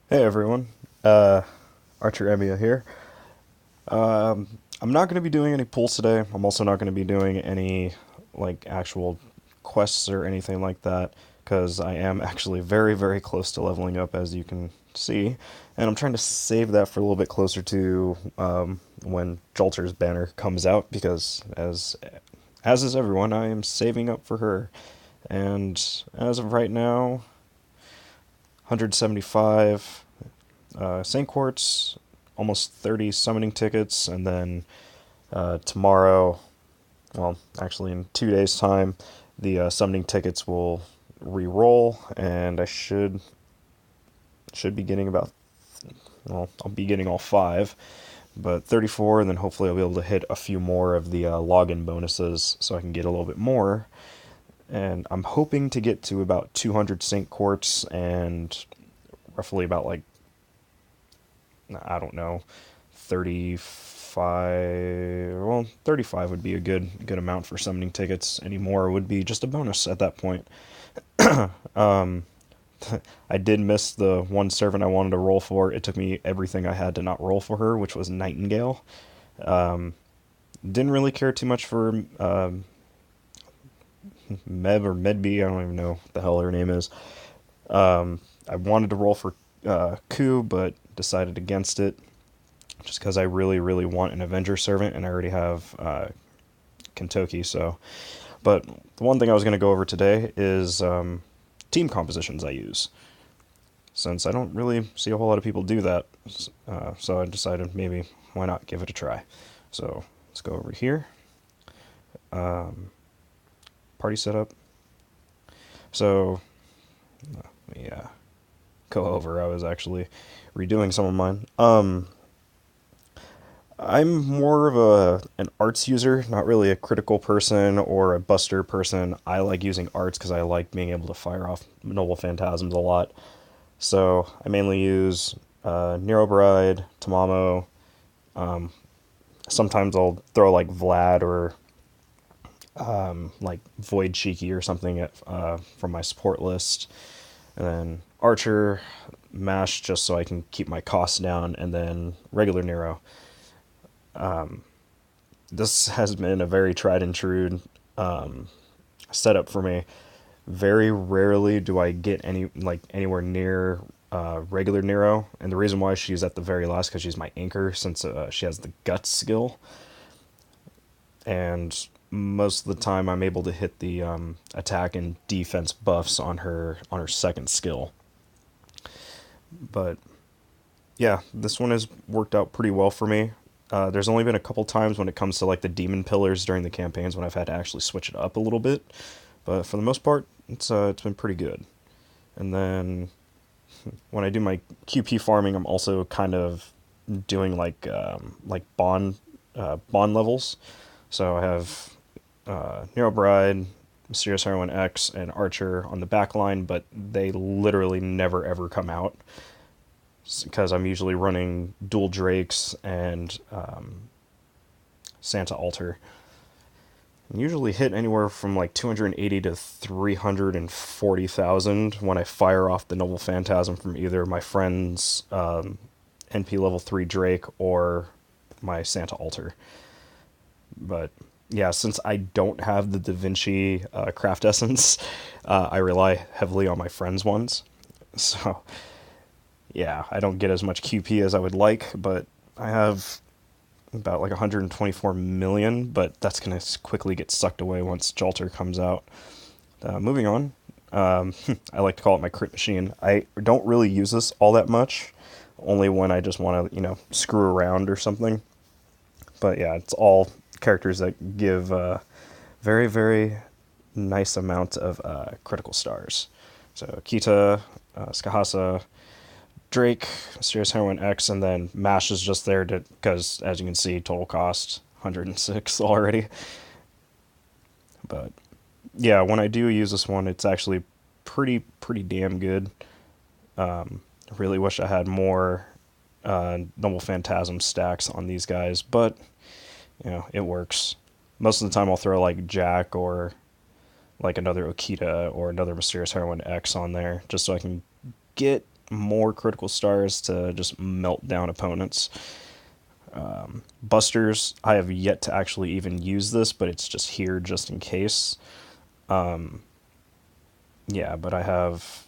Hey everyone, uh, Archer Emia here. I'm not going to be doing any pulls today. I'm also not going to be doing any actual quests or anything like that because I am actually very, very close to leveling up, as you can see, and I'm trying to save that for a little bit closer to when Jolter's banner comes out because as is everyone, I am saving up for her, and as of right now, 175 St. Quartz, almost 30 summoning tickets, and then tomorrow, well, actually in 2 days' time, the summoning tickets will re-roll, and I should be getting about, well, I'll be getting all five, but 34, and then hopefully I'll be able to hit a few more of the login bonuses so I can get a little bit more. And I'm hoping to get to about 200 St. Quartz and roughly about I don't know, 35. Well, 35 would be a good amount for summoning tickets. Any more would be just a bonus at that point. I did miss the one servant I wanted to roll for. It took me everything I had to not roll for her, which was Nightingale. Didn't really care too much for Meb or Medby. I don't even know what the hell her name is. I wanted to roll for Ku, but decided against it just because I really, really want an Avenger servant, and I already have Kentucky. So, but the one thing I was going to go over today is team compositions I use, since I don't really see a whole lot of people do that. So I decided maybe why not give it a try. So let's go over here. Party setup. So yeah, go over. I was actually redoing some of mine. I'm more of an arts user, not really a critical person or a buster person. I like using arts because I like being able to fire off noble phantasms a lot. So I mainly use Nero Bride, Tamamo. Sometimes I'll throw like Vlad or like Void Cheeky or something from my support list. And then Archer, Mash just so I can keep my costs down, and then regular Nero. This has been a very tried and true setup for me. Very rarely do I get anywhere near regular Nero, and the reason why she's at the very last because she's my anchor since she has the guts skill, and most of the time I'm able to hit the attack and defense buffs on her second skill. But yeah, this one has worked out pretty well for me. There's only been a couple times when it comes to like the demon pillars during the campaigns when I've had to actually switch it up a little bit, but for the most part, it's been pretty good. And then when I do my QP farming, I'm also kind of doing like bond levels. So I have Nero Bride, Mysterious Heroine X, and Archer on the back line, but they literally never ever come out because I'm usually running dual Drakes and Santa Altar. I usually hit anywhere from like 280 to 340,000 when I fire off the Noble Phantasm from either my friend's NP level 3 Drake or my Santa Altar. But yeah, since I don't have the Da Vinci craft essence, I rely heavily on my friend's ones. So yeah, I don't get as much QP as I would like, but I have about like 124 million, but that's going to quickly get sucked away once Jolter comes out. Moving on, I like to call it my crit machine. I don't really use this all that much, only when I just want to, screw around or something. But yeah, it's all characters that give very, very nice amount of critical stars. So Kita, Skahasa, Drake, Mysterious Heroine X, and then Mash is just there to because, as you can see, total cost 106 already. But yeah, when I do use this one, it's actually pretty damn good. I really wish I had more Noble Phantasm stacks on these guys, but it works. Most of the time, I'll throw like Jack or like another Okita or another Mysterious Heroine X on there just so I can get more critical stars to just melt down opponents. Busters, I have yet to actually even use this, but it's just here just in case. Yeah, but I have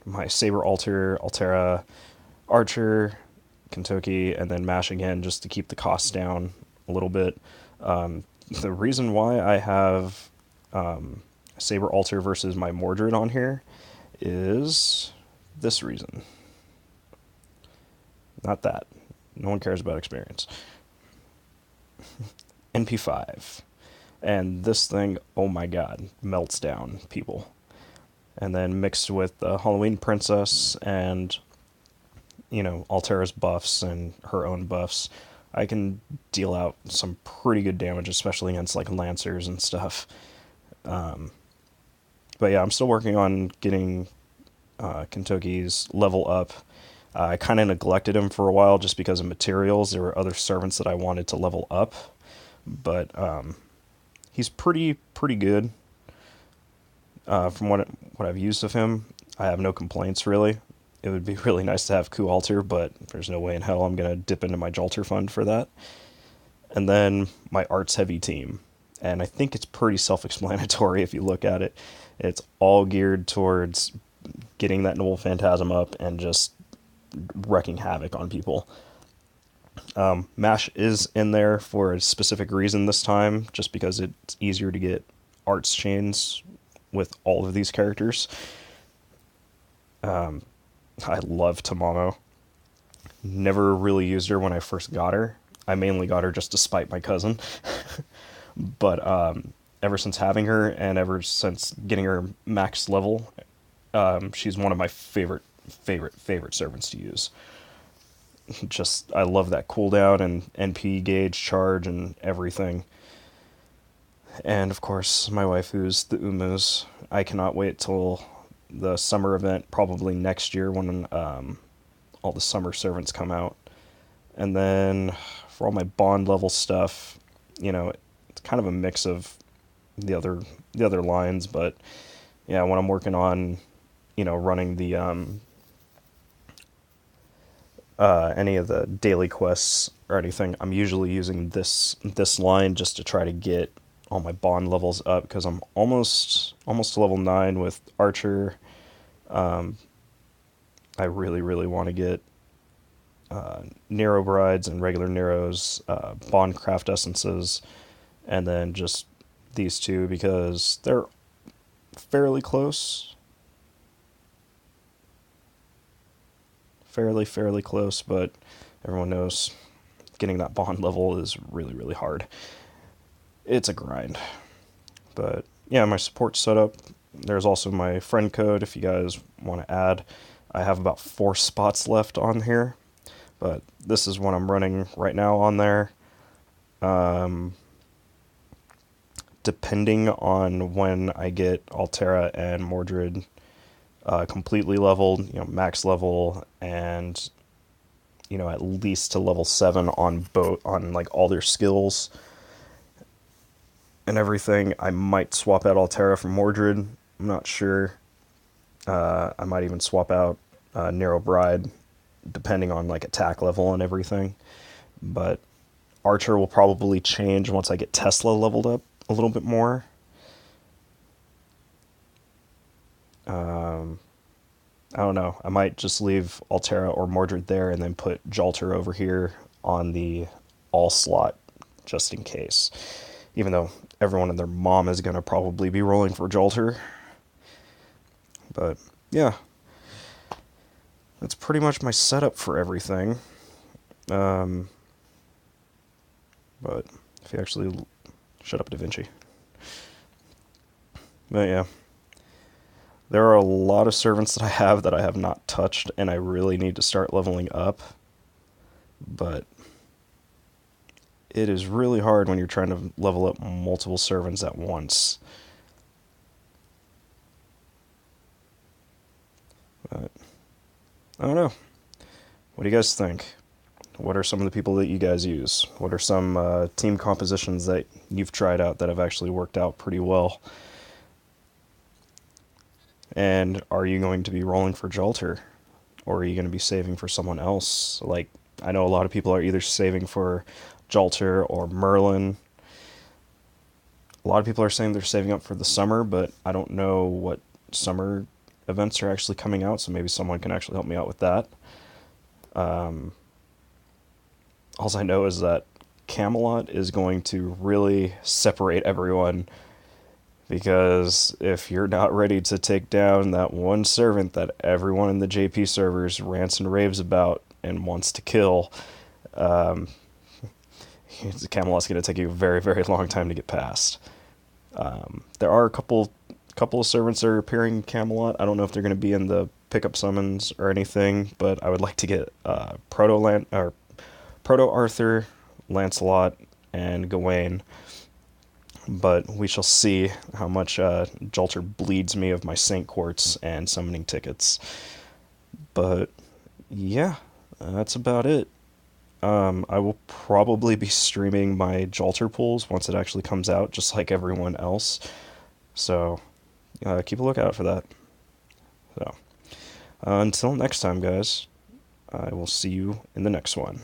my Saber Alter, Altera, Archer, Kentucky, and then Mash again just to keep the costs down a little bit. The reason why I have Saber Alter versus my Mordred on here is this reason. Not that. No one cares about experience. NP5. And this thing, oh my god, melts down people. And then mixed with the Halloween Princess and, Altera's buffs and her own buffs, I can deal out some pretty good damage, especially against like Lancers and stuff. But yeah, I'm still working on getting Kentucky's level up. I kind of neglected him for a while just because of materials. There were other servants that I wanted to level up, but he's pretty good. From what I've used of him, I have no complaints really. It would be really nice to have Ku Alter, but there's no way in hell I'm gonna dip into my Jolter fund for that. And then my arts heavy team, and I think it's pretty self-explanatory if you look at it. It's all geared towards getting that Noble Phantasm up and just wrecking havoc on people. Mash is in there for a specific reason this time, just because it's easier to get arts chains with all of these characters. I love Tamamo. Never really used her when I first got her. I mainly got her just to spite my cousin. But ever since having her and ever since getting her max level, she's one of my favorite servants to use. Just, I love that cooldown and NP gauge charge and everything. And of course, my waifu's the Umus. I cannot wait till the summer event, probably next year when all the summer servants come out. And then for all my bond level stuff, it's kind of a mix of the other lines, but yeah, when I'm working on, running the any of the daily quests or anything, I'm usually using this line just to try to get all my bond levels up because I'm almost to level 9 with Archer. I really want to get Nero Brides and regular Neros, Bond Craft Essences, and then just these two because they're fairly close. Fairly close, but everyone knows getting that bond level is really hard. It's a grind. But yeah, my support setup. There's also my friend code if you guys want to add. I have about 4 spots left on here, but this is what I'm running right now on there. Depending on when I get Altera and Mordred completely leveled, max level, and at least to level 7 on both on like all their skills and everything, I might swap out Altera for Mordred. I'm not sure. I might even swap out Nero Bride, depending on like attack level and everything. But Archer will probably change once I get Tesla leveled up a little bit more. I don't know. I might just leave Altera or Mordred there and then put Jolter over here on the all slot just in case. Even though everyone and their mom is going to probably be rolling for Jolter. But yeah, that's pretty much my setup for everything. But if you actually shut up, Da Vinci. But yeah, there are a lot of servants that I have not touched, and I really need to start leveling up. But it is really hard when you're trying to level up multiple servants at once. But I don't know. What do you guys think? What are some of the people that you guys use? What are some team compositions that you've tried out that have actually worked out pretty well? And are you going to be rolling for Jolter? or are you going to be saving for someone else? Like, I know a lot of people are either saving for Jolter or Merlin. A lot of people are saying they're saving up for the summer, but I don't know what summer events are actually coming out, so maybe someone can actually help me out with that. All I know is that Camelot is going to really separate everyone, because if you're not ready to take down that one servant that everyone in the JP servers rants and raves about and wants to kill, Camelot's going to take you a very, very long time to get past. There are a couple of servants that are appearing in Camelot. I don't know if they're going to be in the pickup summons or anything, but I would like to get Proto Arthur, Lancelot, and Gawain. But we shall see how much Jolter bleeds me of my Saint Quartz and summoning tickets. But yeah, that's about it. I will probably be streaming my Jolter pools once it actually comes out, just like everyone else. So keep a lookout for that. So until next time, guys, I will see you in the next one.